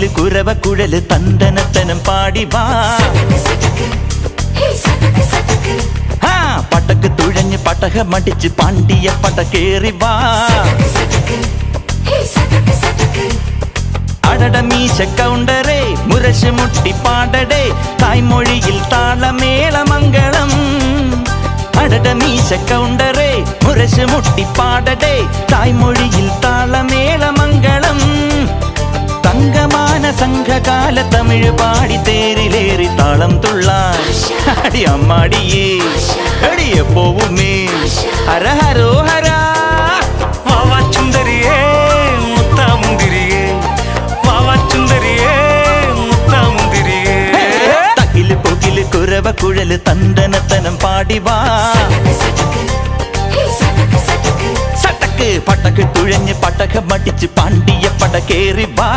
പൊകില് കുരവ കുഴല് തന്തനത്തനം പാടി വാ. പടക്ക് തുഴഞ്ഞ് പടക മടിച്ച് പാണ്ടിയ പടക്കേറി വാ. അടട മീശ കൗണ്ടറേ മുരശ് മുട്ടി പാടടേ തായ്മൊഴിയിൽ താളമേള മംഗളം. അടട മീശ കൗണ്ടറേ മുരശ് മുട്ടി പാടടേ തായ്മൊഴിയിൽ താളമേള മംഗളം. തങ്കമാന സംഘകാല തമിഴ് പാടി തേരിലേറി താളം തുള്ളാൻ അടി അമ്മാടിയേ അടിയ പോവുമേ ഹര ഹരോ ഹരാ. വാവാ ചുന്ദരിയേ മുത്താമുന്തിരിയേ വാവാ ചുന്ദരിയേ മുത്താമുന്തിരിയേ. തകില് പൊകില് കുരവ കുഴല് തന്തനത്തനം പാടി വാ. സട്ടക്ക് പടക്ക് തുഴഞ്ഞ് പടക മടിച്ച് പാണ്ടിയ പടക്കേറി വാ.